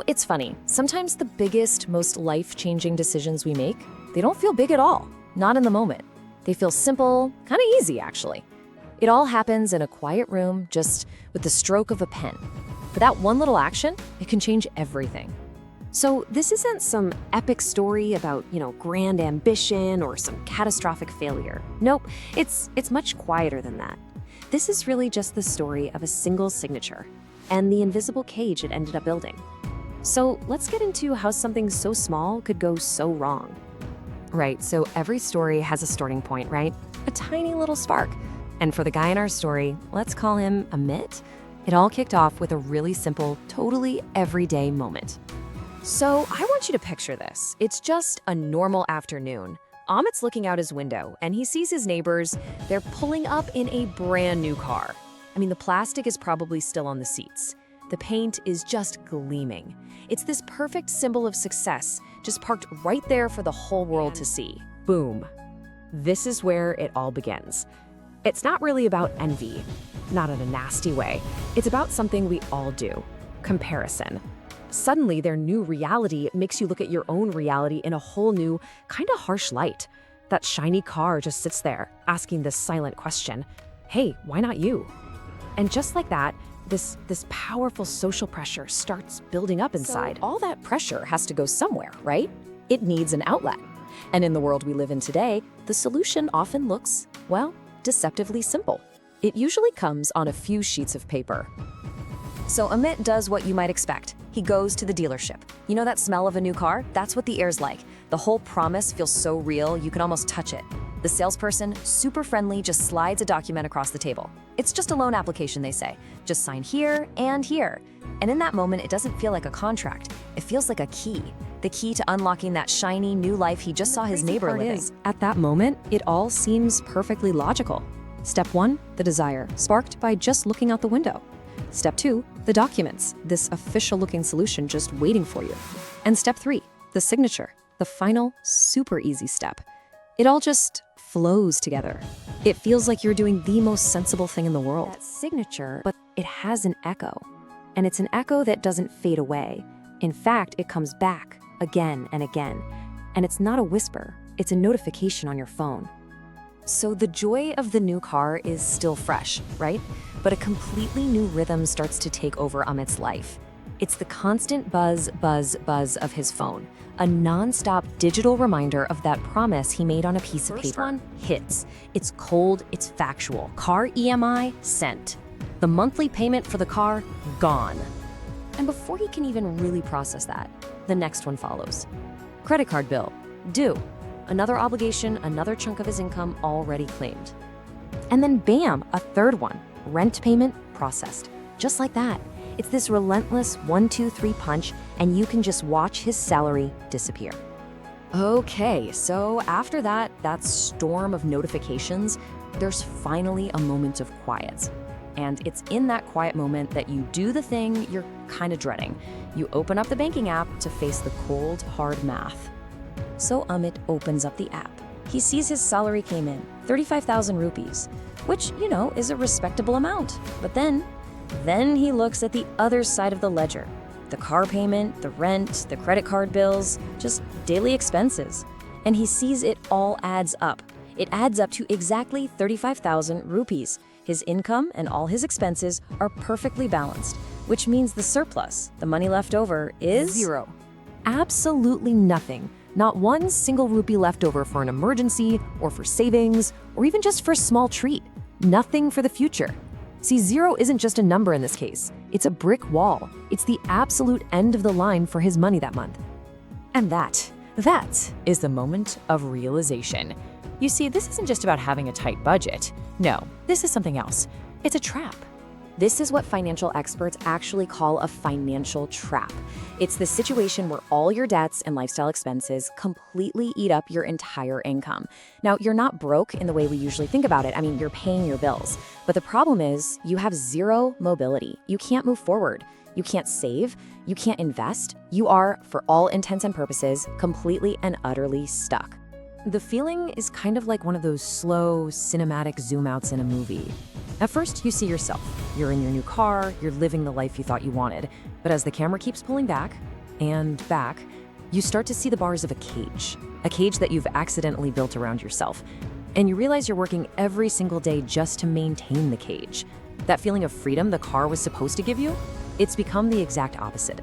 It's funny. Sometimes the biggest, most life-changing decisions we make, they don't feel big at all. Not in the moment. They feel simple, kind of easy, actually. It all happens in a quiet room, just with the stroke of a pen. For that one little action, it can change everything. So this isn't some epic story about, grand ambition or some catastrophic failure. Nope, it's much quieter than that. This is really just the story of a single signature and the invisible cage it ended up building. So let's get into how something so small could go so wrong. Right, so every story has a starting point, right? A tiny little spark. And for the guy in our story, let's call him Amit, it all kicked off with a really simple, totally everyday moment. So I want you to picture this. It's just a normal afternoon. Amit's looking out his window and he sees his neighbors. They're pulling up in a brand new car. I mean, the plastic is probably still on the seats. The paint is just gleaming. It's this perfect symbol of success, just parked right there for the whole world to see. Boom. This is where it all begins. It's not really about envy, not in a nasty way. It's about something we all do, comparison. Suddenly, their new reality makes you look at your own reality in a whole new, kind of harsh light. That shiny car just sits there, asking this silent question, hey, why not you? And just like that, this powerful social pressure starts building up inside. So all that pressure has to go somewhere, right? It needs an outlet. And in the world we live in today, the solution often looks, well, deceptively simple. It usually comes on a few sheets of paper. So Amit does what you might expect. He goes to the dealership. You know that smell of a new car? That's what the air's like. The whole promise feels so real, you can almost touch it. The salesperson, super friendly, just slides a document across the table. It's just a loan application, they say. Just sign here and here. And in that moment, it doesn't feel like a contract. It feels like a key. The key to unlocking that shiny new life he just saw his neighbor living. At that moment, it all seems perfectly logical. Step 1, the desire, sparked by just looking out the window. Step 2, the documents, this official-looking solution just waiting for you. And step 3, the signature, the final, super easy step. It all just flows together. It feels like you're doing the most sensible thing in the world. That signature, but it has an echo. And it's an echo that doesn't fade away. In fact, it comes back again and again. And it's not a whisper, it's a notification on your phone. So the joy of the new car is still fresh, right? But a completely new rhythm starts to take over Amit's life. It's the constant buzz, buzz, buzz of his phone, a non-stop digital reminder of that promise he made on a piece of paper. First one hits. It's cold, it's factual. Car EMI sent. The monthly payment for the car gone. And before he can even really process that, the next one follows. Credit card bill due. Another obligation, another chunk of his income already claimed. And then bam, a third one. Rent payment processed. Just like that. It's this relentless 1, 2, 3 punch, and you can just watch his salary disappear. Okay, so after that storm of notifications, there's finally a moment of quiet. And it's in that quiet moment that you do the thing you're kind of dreading. You open up the banking app to face the cold, hard math. So Amit opens up the app. He sees his salary came in, 35,000 rupees, which, is a respectable amount. But then he looks at the other side of the ledger. The car payment, the rent, the credit card bills, just daily expenses. And he sees it all adds up. It adds up to exactly 35,000 rupees. His income and all his expenses are perfectly balanced, which means the surplus, the money left over, is zero. Absolutely nothing. Not one single rupee left over for an emergency or for savings or even just for a small treat. Nothing for the future. See, zero isn't just a number in this case. It's a brick wall. It's the absolute end of the line for his money that month. And that is the moment of realization. You see, this isn't just about having a tight budget. No, this is something else. It's a trap. This is what financial experts actually call a financial trap. It's the situation where all your debts and lifestyle expenses completely eat up your entire income. Now, you're not broke in the way we usually think about it. I mean, you're paying your bills. But the problem is you have zero mobility. You can't move forward. You can't save. You can't invest. You are, for all intents and purposes, completely and utterly stuck. The feeling is kind of like one of those slow, cinematic zoom outs in a movie. At first, you see yourself. You're in your new car, you're living the life you thought you wanted. But as the camera keeps pulling back and back, you start to see the bars of a cage that you've accidentally built around yourself. And you realize you're working every single day just to maintain the cage. That feeling of freedom the car was supposed to give you, it's become the exact opposite.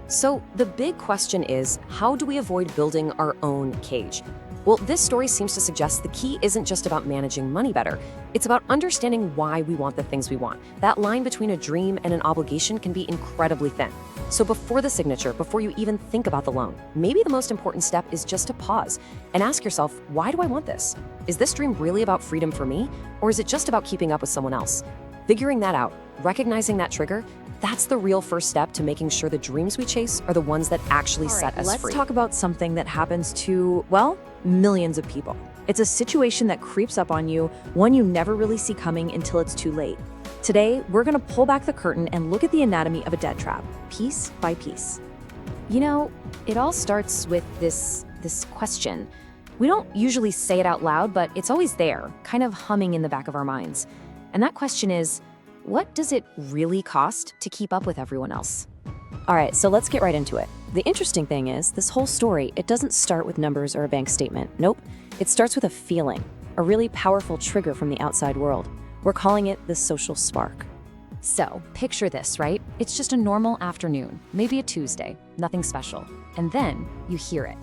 So the big question is, how do we avoid building our own cage? Well, this story seems to suggest the key isn't just about managing money better. It's about understanding why we want the things we want. That line between a dream and an obligation can be incredibly thin. So before the signature, before you even think about the loan, maybe the most important step is just to pause and ask yourself, why do I want this? Is this dream really about freedom for me, or is it just about keeping up with someone else? Figuring that out, recognizing that trigger, that's the real first step to making sure the dreams we chase are the ones that actually set us free. Let's talk about something that happens to, well, millions of people. It's a situation that creeps up on you, one you never really see coming until it's too late. Today, we're going to pull back the curtain and look at the anatomy of a debt trap, piece by piece. You know, it all starts with this question. We don't usually say it out loud, but it's always there, kind of humming in the back of our minds. And that question is, what does it really cost to keep up with everyone else? All right, so let's get right into it. The interesting thing is, this whole story, it doesn't start with numbers or a bank statement. Nope, it starts with a feeling, a really powerful trigger from the outside world. We're calling it the social spark. So, picture this, right? It's just a normal afternoon, maybe a Tuesday, nothing special. And then you hear it.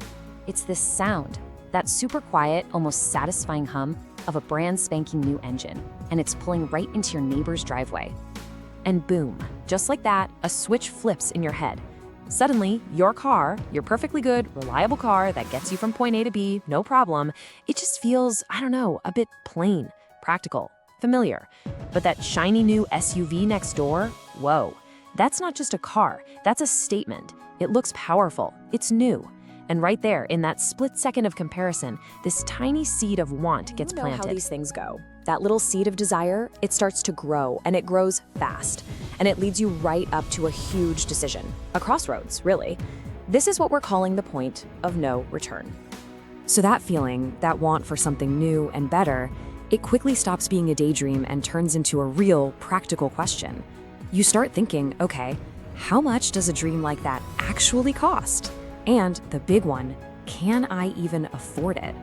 It's this sound, that super quiet, almost satisfying hum of a brand spanking new engine, and it's pulling right into your neighbor's driveway. And boom, just like that, a switch flips in your head. Suddenly, your car, your perfectly good, reliable car that gets you from point A to B, no problem, it just feels, I don't know, a bit plain, practical, familiar. But that shiny new SUV next door, whoa, that's not just a car, that's a statement. It looks powerful, it's new. And right there, in that split second of comparison, this tiny seed of want gets planted. You know how these things go. That little seed of desire, it starts to grow, and it grows fast. And it leads you right up to a huge decision, a crossroads, really. This is what we're calling the point of no return. So that feeling, that want for something new and better, it quickly stops being a daydream and turns into a real, practical question. You start thinking, okay, how much does a dream like that actually cost? And the big one, can I even afford it?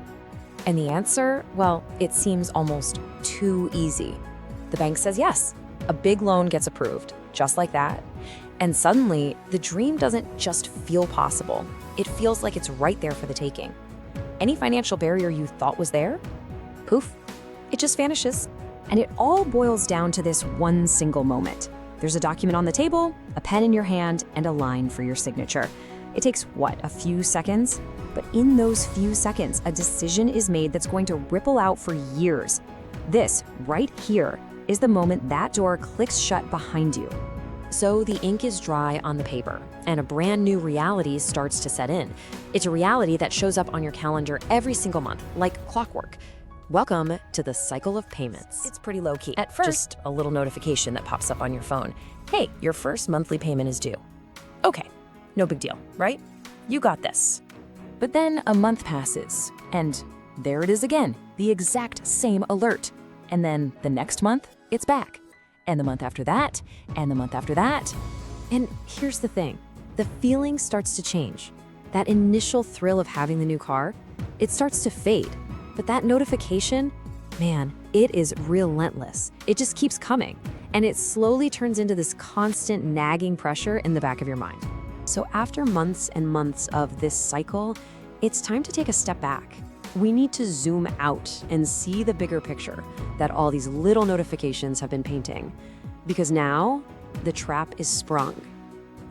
And the answer, well, it seems almost too easy. The bank says yes. A big loan gets approved, just like that. And suddenly, the dream doesn't just feel possible. It feels like it's right there for the taking. Any financial barrier you thought was there, poof, it just vanishes. And it all boils down to this one single moment. There's a document on the table, a pen in your hand, and a line for your signature. It takes, a few seconds? But in those few seconds, a decision is made that's going to ripple out for years. This, right here, is the moment that door clicks shut behind you. So the ink is dry on the paper, and a brand new reality starts to set in. It's a reality that shows up on your calendar every single month, like clockwork. Welcome to the cycle of payments. It's pretty low-key. At first, just a little notification that pops up on your phone. Hey, your first monthly payment is due. Okay. No big deal, right? You got this. But then a month passes, and there it is again, the exact same alert. And then the next month, it's back. And the month after that, and the month after that. And here's the thing, the feeling starts to change. That initial thrill of having the new car, it starts to fade. But that notification, man, it is relentless. It just keeps coming. And it slowly turns into this constant nagging pressure in the back of your mind. So after months and months of this cycle, it's time to take a step back. We need to zoom out and see the bigger picture that all these little notifications have been painting. Because now, the trap is sprung.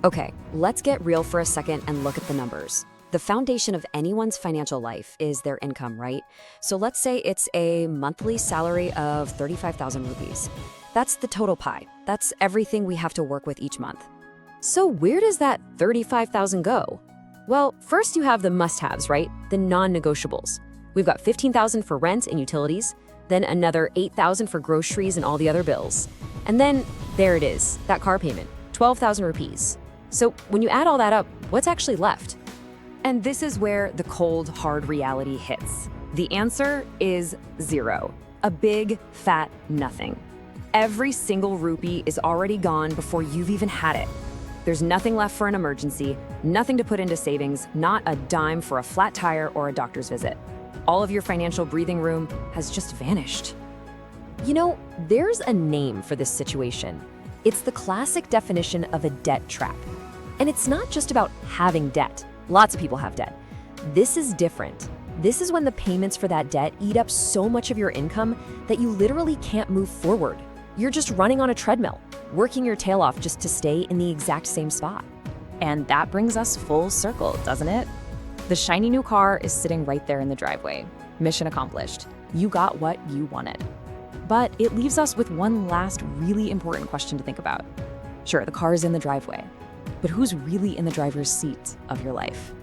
Okay, let's get real for a second and look at the numbers. The foundation of anyone's financial life is their income, right? So let's say it's a monthly salary of 35,000 rupees. That's the total pie. That's everything we have to work with each month. So where does that 35,000 go? Well, first you have the must-haves, right? The non-negotiables. We've got 15,000 for rent and utilities, then another 8,000 for groceries and all the other bills. And then there it is, that car payment, 12,000 rupees. So when you add all that up, what's actually left? And this is where the cold, hard reality hits. The answer is zero. A big, fat nothing. Every single rupee is already gone before you've even had it. There's nothing left for an emergency, nothing to put into savings, not a dime for a flat tire or a doctor's visit. All of your financial breathing room has just vanished. You know, there's a name for this situation. It's the classic definition of a debt trap. And it's not just about having debt. Lots of people have debt. This is different. This is when the payments for that debt eat up so much of your income that you literally can't move forward. You're just running on a treadmill, working your tail off just to stay in the exact same spot. And that brings us full circle, doesn't it? The shiny new car is sitting right there in the driveway. Mission accomplished. You got what you wanted. But it leaves us with one last really important question to think about. Sure, the car is in the driveway, but who's really in the driver's seat of your life?